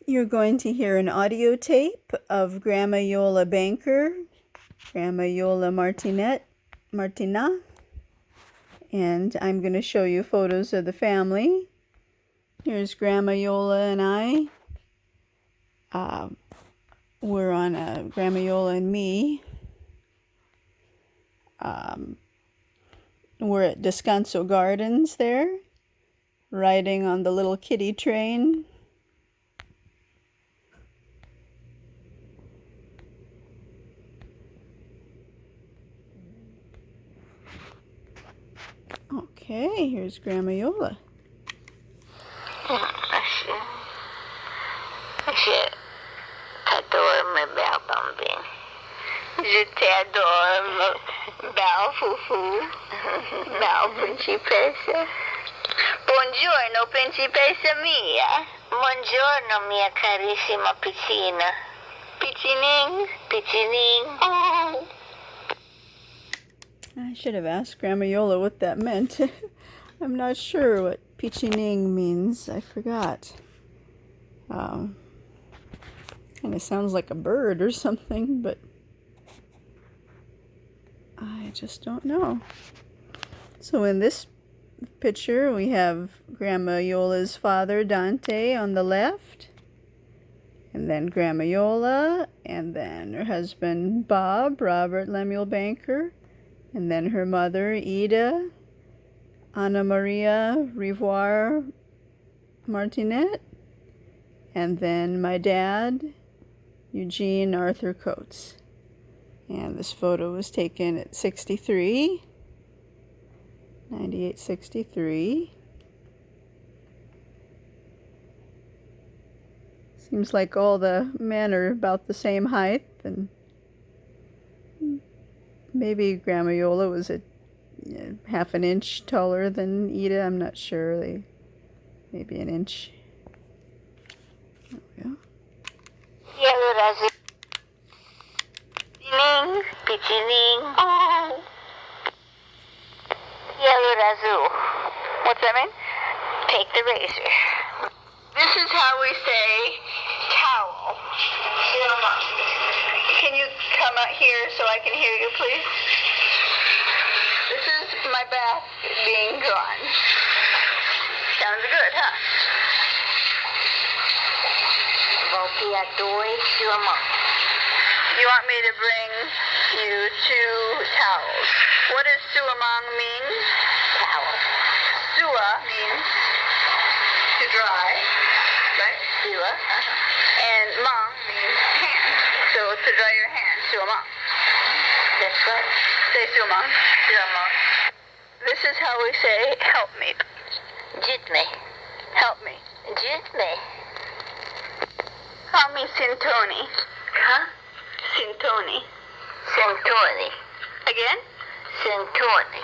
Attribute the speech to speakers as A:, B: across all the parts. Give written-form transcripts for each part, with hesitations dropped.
A: You're going to hear an audio tape of Grandma Iole Banker, Grandma Iole Martinat, and I'm going to show you photos of the family. Here's Grandma Iole and I. We're on Grandma Iole and me. We're at Descanso Gardens there, riding on the little kiddie train. Okay, here's Grandma Iole.
B: Je t'adore, belle foufou, belle principessa. Buongiorno, principessa mia. Buongiorno, mia carissima piccina. Piccining, piccining. Oh.
A: I should have asked Grandma Iole what that meant. I'm not sure what piccining means. I forgot. Kind of sounds like a bird or something, but I just don't know. So in this picture, we have Grandma Iole's father, Dante, on the left, and then Grandma Iole, and then her husband, Bob, Robert Lemuel Banker, and then her mother, Ida, Anna Maria Revoir Martinat, and then my dad, Eugene Arthur Coates. And this photo was taken at 9863. Seems like all the men are about the same height, and maybe Grandma Iole was half an inch taller than Ida. I'm not sure. Maybe an inch. There we go.
B: Piccining. Oh. Yellow razoo. What's that mean? Take the razor. This is how we say towel. Can you come out here so I can hear you, please? This is my bath being gone. Sounds good, huh? You want me to bring you 2 towels. What does suamang mean? Towel. Sua means to dry, right? Sua. And mang means hand. So to dry your hand, suamang. That's right. Say suamang. Suamang. This is how we say help me. Jitme. Help me. Jitme. Call me Sintoni. Huh? Sintoni. Sintoni. Again? Sintoni.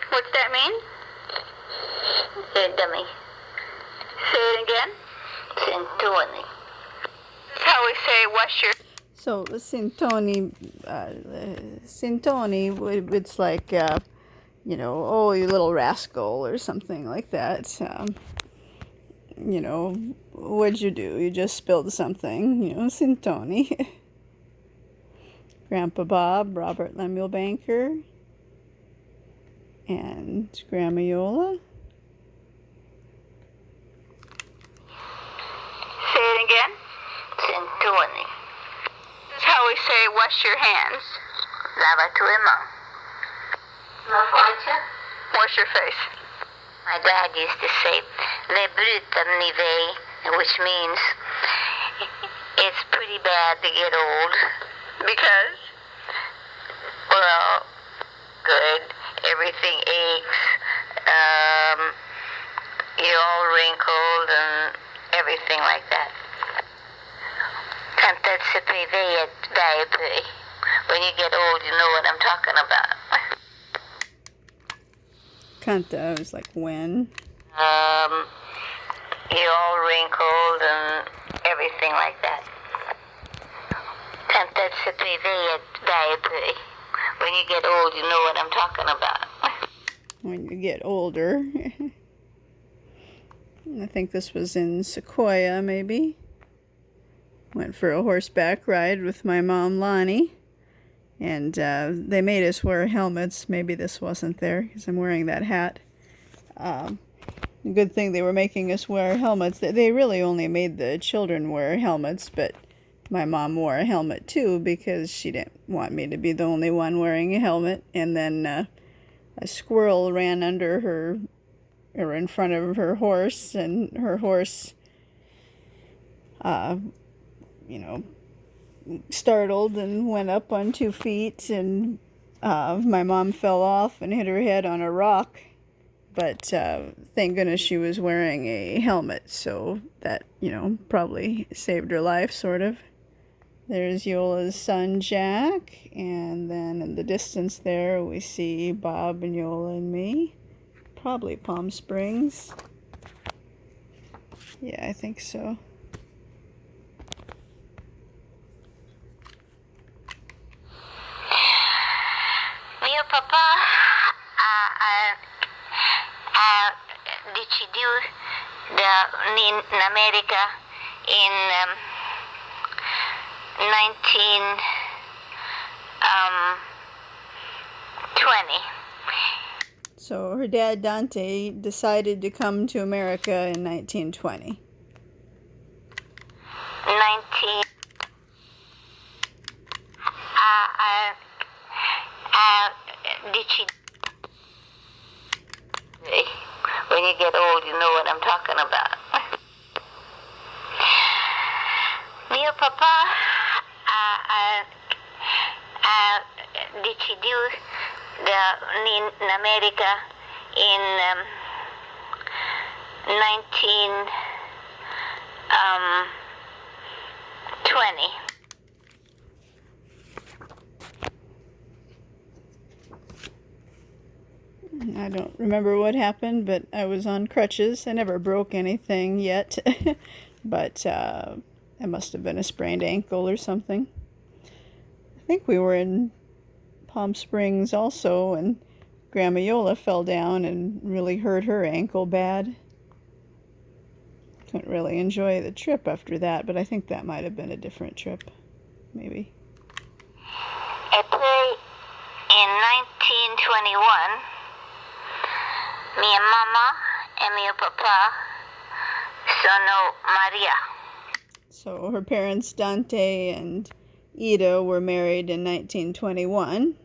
B: What's that mean? Hey, dummy. Say it again. Sintoni. That's how we say wash your...
A: So Sintoni, it's like, you know, oh, you little rascal or something like that. You know, what'd you do? You just spilled something, you know, Sintoni. Grandpa Bob, Robert Lemuel Banker, and Grandma Iole.
B: Say it again. Sintoni. This is how we say wash your hands. Lava tu emang. Wash your face. My dad used to say, "Le brutam nive," which means it's pretty bad to get old. Because? Well, good. Everything aches. You're all wrinkled and everything like that. When you get old, you know what I'm talking about.
A: Kanta was like when?
B: You're all wrinkled and everything like that. When you get old, you know what I'm talking about.
A: When you get older. I think this was in Sequoia, maybe. Went for a horseback ride with my mom, Lonnie. And they made us wear helmets. Maybe this wasn't there because I'm wearing that hat. Good thing they were making us wear helmets. They really only made the children wear helmets, but my mom wore a helmet too because she didn't want me to be the only one wearing a helmet. And then a squirrel ran under her, or in front of her horse, and her horse, startled and went up on 2 feet, and my mom fell off and hit her head on a rock. But thank goodness she was wearing a helmet, so that, probably saved her life, sort of. There's Iola's son, Jack, and then in the distance there we see Bob and Iola and me. Probably Palm Springs. Yeah, I think so.
B: Mio papa, did she do in America in 1920?
A: So her dad, Dante, decided to come to America in 1920.
B: Did she? When you get old, you know what I'm talking about. Mio papa, did she do in America in 1920?
A: I don't remember what happened, but I was on crutches. I never broke anything yet, but it must have been a sprained ankle or something. I think we were in Palm Springs also, and Grandma Iole fell down and really hurt her ankle bad. Couldn't really enjoy the trip after that, but I think that might have been a different trip, maybe.
B: I played in 1921. Mi mamma and mi papa sono Maria.
A: So her parents, Dante and Ida, were married in 1921.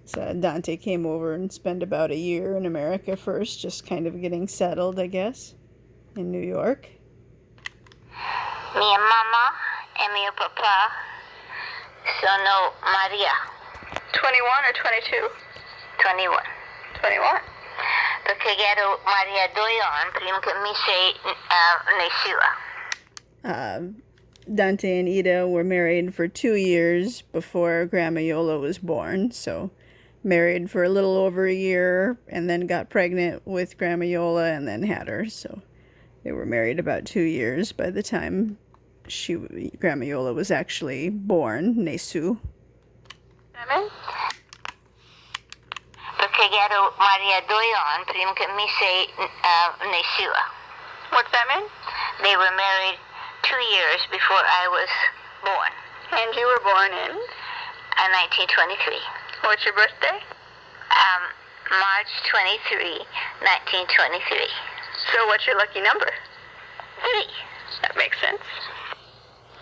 A: So Dante came over and spent about a year in America first, just kind of getting settled, I guess, in New York.
B: Mi mamma and mi papa sono Maria. 21 or 22? 21. 21. Perché ero Maria 2 anni prima che mi sei nasceva.
A: Dante and Ida were married for 2 years before Grandma Iole was born, so married for a little over a year and then got pregnant with Grandma Iole and then had her, so they were married about 2 years by the time Grandma Iole was actually born, Nesu.
B: Perché ero Maria 2 anni prima che mi sei nasceva. What's that mean? They were married 2 years before I was born. And you were born in? 1923. What's your birthday? March 23, 1923. So what's your lucky number? 3. That makes sense.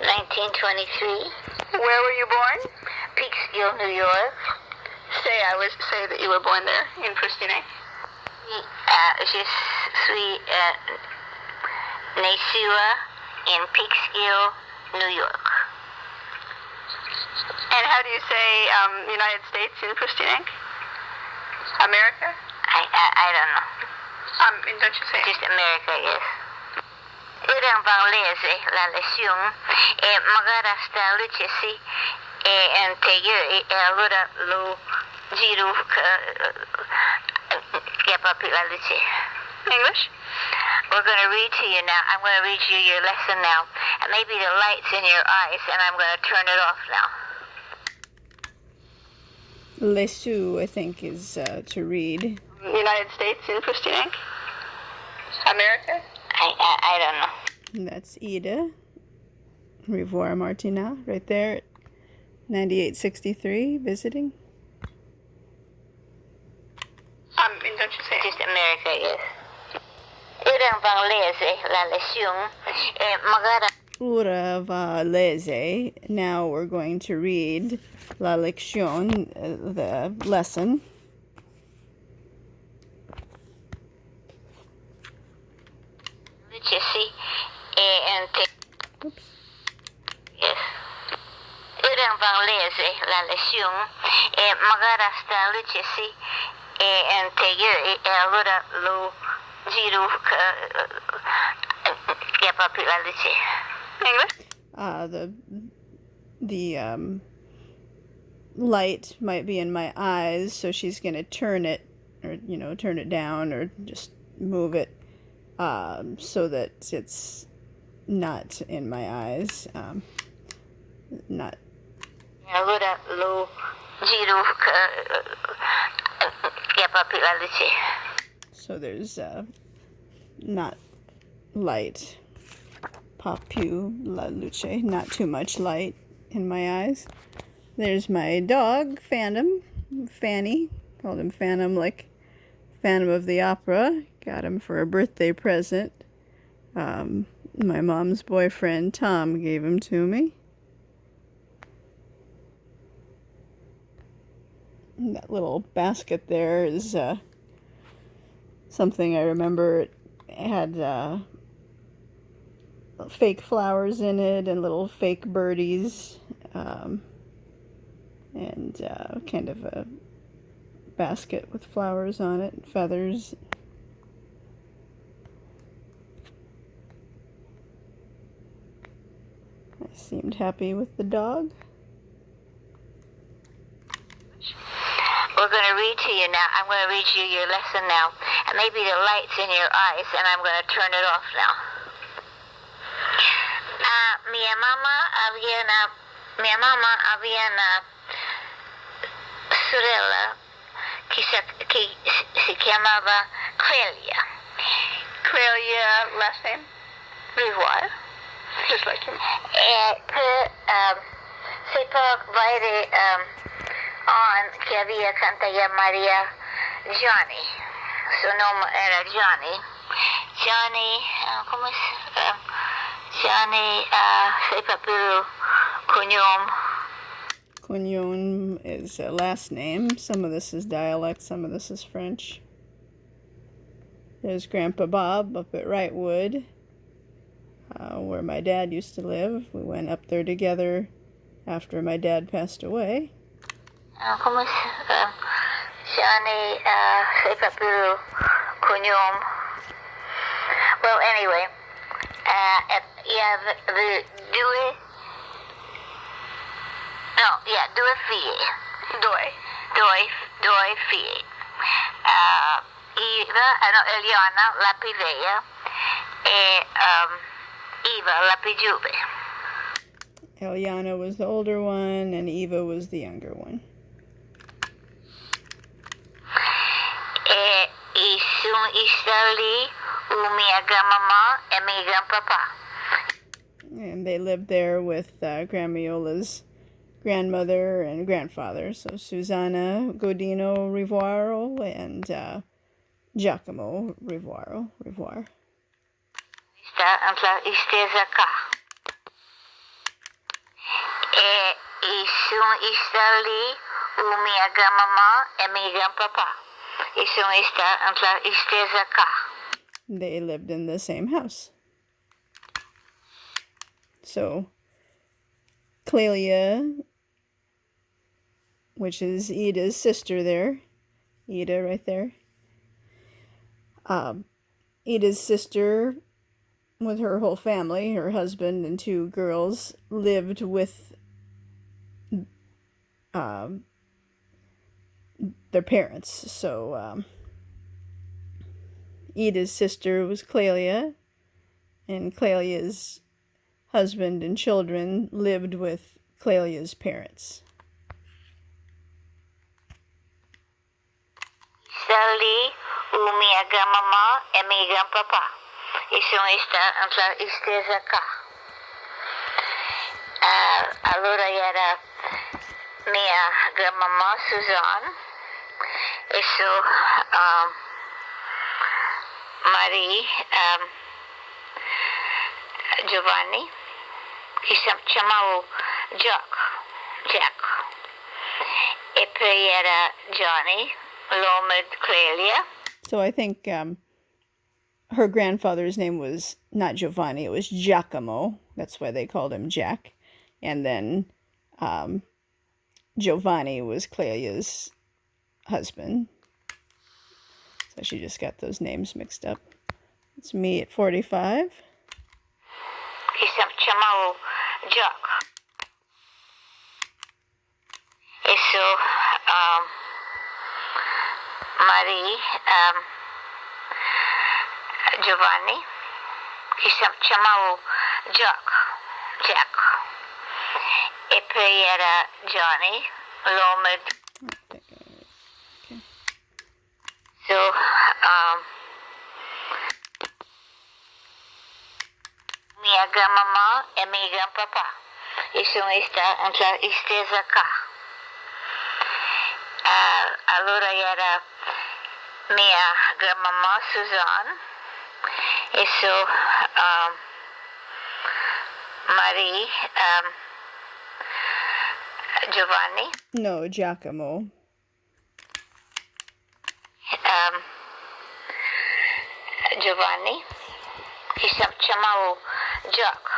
B: 1923. Where were you born? Peekskill, New York. Say that you were born there in Christine. Je suis née in Peekskill, New York. And how do you say United States in Christine? America? I don't know. Don't you say? Just America, yes. Io van lese la lezione e magari sta lucesi e anteriore e allora lo giro che proprio la luce. English? We're going to read to you now. I'm going to read you your lesson now. And maybe the light's in your eyes, and I'm going to turn it off now.
A: Lesu, I think, is to read.
B: United States in Christine. America? I don't know.
A: And that's Ida. Iole Martinat, right there at 9863, visiting.
B: Don't you say just America, yes. Irang Banglese, la lesyong, magara.
A: Ura va leze. Now we're going to read la lección, the lesson.
B: Lucesi, and
A: Oops.
B: yes. Irang Banglese, la lesyong, magara sta lucesi, and tegir, lura lo ziru, yapapi la luce. English?
A: The light might be in my eyes, so she's going to turn it, or, turn it down, or just move it so that it's not in my eyes. Not. So there's not light. Papu la luce, not too much light in my eyes. There's my dog, Fanny. Called him Phantom, like Phantom of the Opera. Got him for a birthday present. My mom's boyfriend, Tom, gave him to me. And that little basket there is something I remember. It had fake flowers in it and little fake birdies, and kind of a basket with flowers on it and feathers. I seemed happy with the dog.
B: We're going to read to you now. I'm going to read you your lesson now. And maybe the light's in your eyes, and I'm going to turn it off now. Mi mamma había una sorella que se llamaba Clelia. Clelia, last name? Rivoire. Just like him. Se puede on que había cantado María Johnny. Su nombre era Johnny. Johnny, ¿cómo es? Johnny, sei papel Cunhom.
A: Cunhom is a last name. Some of this is dialect, some of this is French. There's Grandpa Bob up at Wrightwood, where my dad used to live. We went up there together after my dad passed away.
B: ¿Cómo es? Johnny, sei papel Cunhom. Well, anyway. Due figlie. Due figlie. Eliana, la più vecchia, e Eva, la più giovane.
A: Eliana was the older one, and Eva was the younger one.
B: E sono stati mia grandmamma e mio grandpapa.
A: And they lived there with Grandma Iola's grandmother and grandfather. So Susanna Godino Rivoire and Giacomo Rivoire.
B: Stesa qua. E sono stati mia grandmamma e mio grandpapa. E sono stati stesa qua.
A: They lived in the same house. So, Clelia, which is Ida's sister there, Ida right there. Ida's sister, with her whole family, her husband and two girls, lived with their parents. So, Ida's sister was Clelia, and Clelia's husband and children lived with Clelia's parents.
B: Stali o minha mamã e minha papá. Isso está entre esteza cá. Allora era minha mamã Suzanne. Isso Marie Giovanni, que se chamava Jack. E poi era Johnny, l'uomo di Clelia.
A: So I think her grandfather's name was not Giovanni, it was Giacomo. That's why they called him Jack. And then Giovanni was Clelia's husband. So she just got those names mixed up. It's me at 45.
B: Che si chiamava Jack. E so Marie Giovanni, che si chiamava Jack. E poi era Johnny, l'uomo.
A: Okay.
B: So mia mamma e mia papà. Isso está entre estesa cá. Allora era mia mamma Suzanne. Isso Marie Giovanni.
A: No, Giacomo.
B: Giovanni, che si chiamava Jack.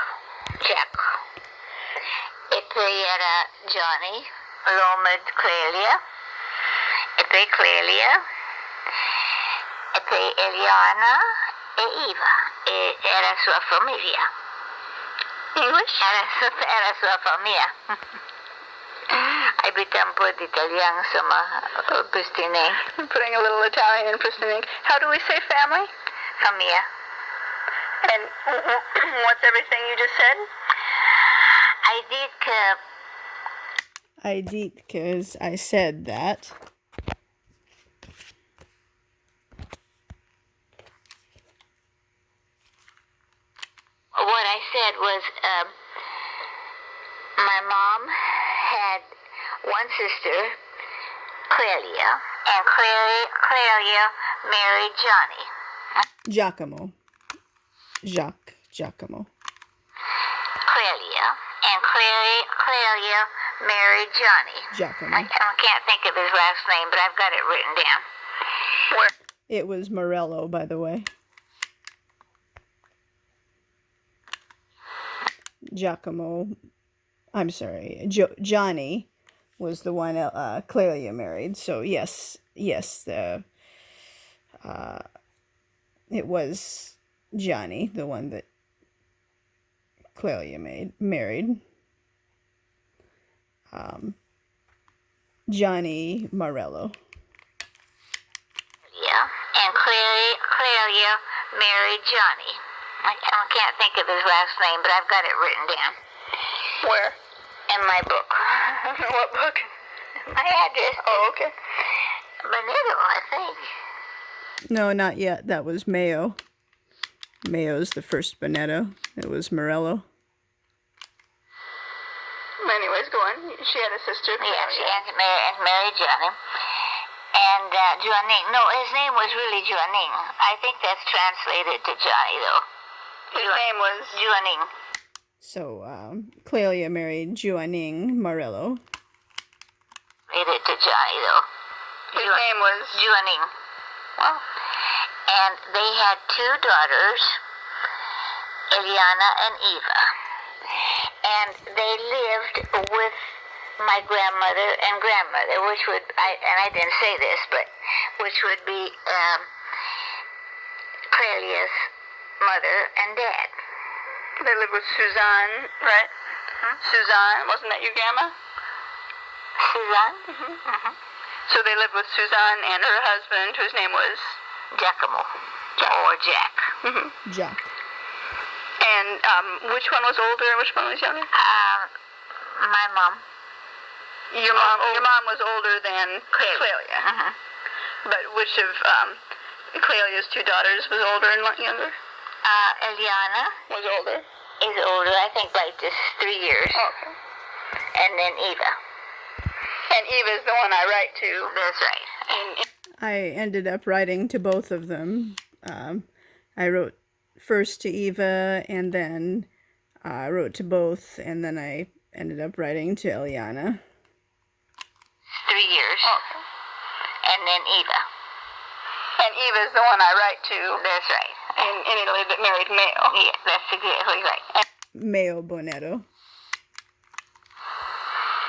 B: E poi era Johnny, l'uomo di Clelia. E poi Clelia. E poi Eliana e Eva. E era sua famiglia. English? Era sua famiglia. Abita un po' di italiano, insomma, Pristine.
C: Putting a little Italian in Pristine. How do we say family?
B: Famiglia.
C: And what's everything you just said?
A: I did because I said that.
B: What I said was my mom had one sister, Clelia, and Clelia married Johnny.
A: Giacomo. Giacomo.
B: Clelia, and Clelia married Johnny.
A: Giacomo.
B: I can't think of his last name, but I've got it written down. Where?
A: It was Morello, by the way. Giacomo. I'm sorry. Johnny was the one Clelia married. So yes, it was Johnny, the one that Clelia married. Johnny Morello.
B: Yeah, and Clelia married Johnny. I can't think of his last name, but I've got it written down.
C: Where?
B: In my book.
C: What book?
B: My address.
C: Oh, okay.
B: Benito, I think.
A: No, not yet. That was Mayo. Mayo's the first Bonetto. It was Morello.
C: Anyways, go on. She had a sister.
B: Yeah, she married Johnny. And Joanin. No, his name was really Joanin. I think that's translated to Johnny, though.
C: His name was
B: Joanin.
A: So, Clelia married Juaning Morello.
B: Translated to Johnny, though.
C: His name was
B: Joanin. Well, and they had two daughters, Eliana and Eva. And they lived with my grandmother and grandmother, which would, I didn't say this, but which would be Clelia's mother and dad.
C: They lived with Suzanne, right?
B: Hmm?
C: Suzanne, wasn't that your grandma?
B: Suzanne?
C: Mm-hmm. Mm-hmm. So they lived with Suzanne and her husband, whose name was
B: Giacomo, or Jack.
C: Mm-hmm.
A: Jack.
C: And which one was older and which one was younger?
B: My mom.
C: Your mom was older than Clelia.
B: Mm-hmm.
C: But which of Clelia's two daughters was older and younger?
B: Eliana
C: Was older.
B: is older, I think, by just 3 years.
C: Okay.
B: And then Eva.
C: And Eva's the one I write to.
B: That's right.
A: I ended up writing to both of them. I wrote first to Eva, and then I wrote to both, and then I ended up writing to Eliana.
B: 3 years.
C: Okay.
B: And then Eva.
C: And Eva's the one I write to.
B: That's right.
C: In Italy that married Mayo.
B: Yeah, that's exactly right.
A: Mayo Bonetto.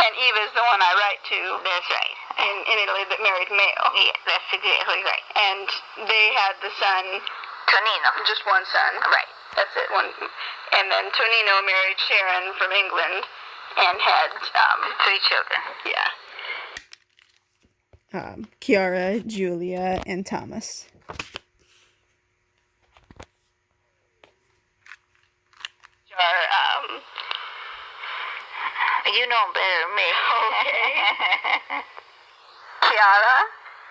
C: And Eva's the one I write to.
B: That's right.
C: In Italy that married Mayo.
B: Yeah, that's exactly right.
C: And they had the son,
B: Tonino.
C: just one son.
B: Right.
C: That's it. One. And then Tonino married Sharon from England and had
B: 3 children.
C: yeah.
A: Chiara, Julia, and Thomas.
B: You know better than me.
C: Okay. Chiara,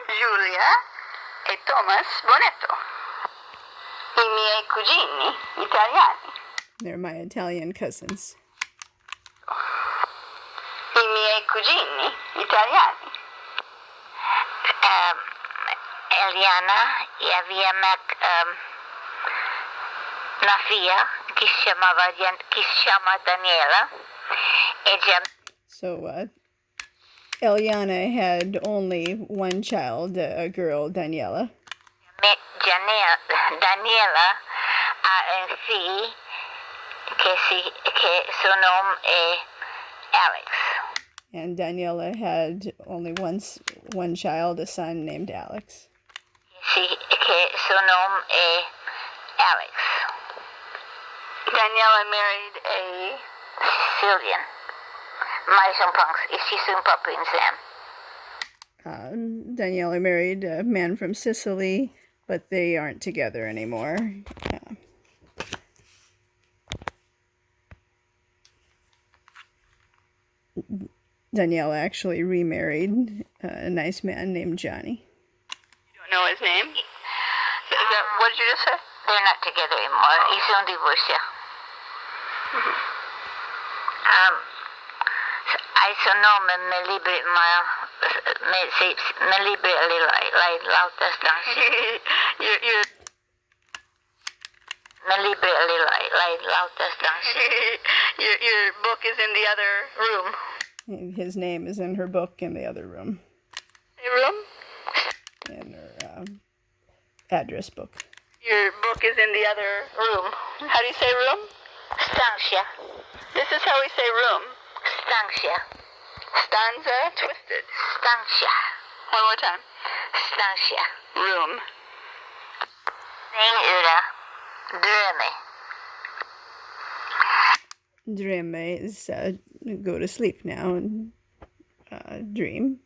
C: Giulia e Thomas Bonetto. I miei cugini italiani.
A: They're my Italian cousins.
C: I miei cugini italiani.
B: Eliana aveva una figlia che si chiama Daniela. E
A: So, Eliana had only one child, a girl, Daniela.
B: Daniela ha un figlio che suo nome è Alex.
A: And Daniela had only one child, a son named Alex.
B: Che suo nome è Alex.
C: Daniela married a
B: Sicilian. Mais ci sono proprio insieme.
A: Daniela married a man from Sicily, but they aren't together anymore. Daniela actually remarried a nice man named Johnny.
C: You don't know his name? What did you just say?
B: They're not together anymore. Sono divorciati. Ai suo nome me libri l'altra stanza. Me libri l'altra stanza.
C: Your book is in the other room.
A: And his name is in her book in the other room,
C: Say room?
A: in her address book.
C: Your book is in the other room. How do you say room?
B: Stanza.
C: This is how we say room.
B: Stanza.
C: Stanza twisted.
B: Stanza.
C: One more time.
B: Stanza.
C: Room.
B: Ura. Drömme.
A: Drömme is go to sleep now, and dream.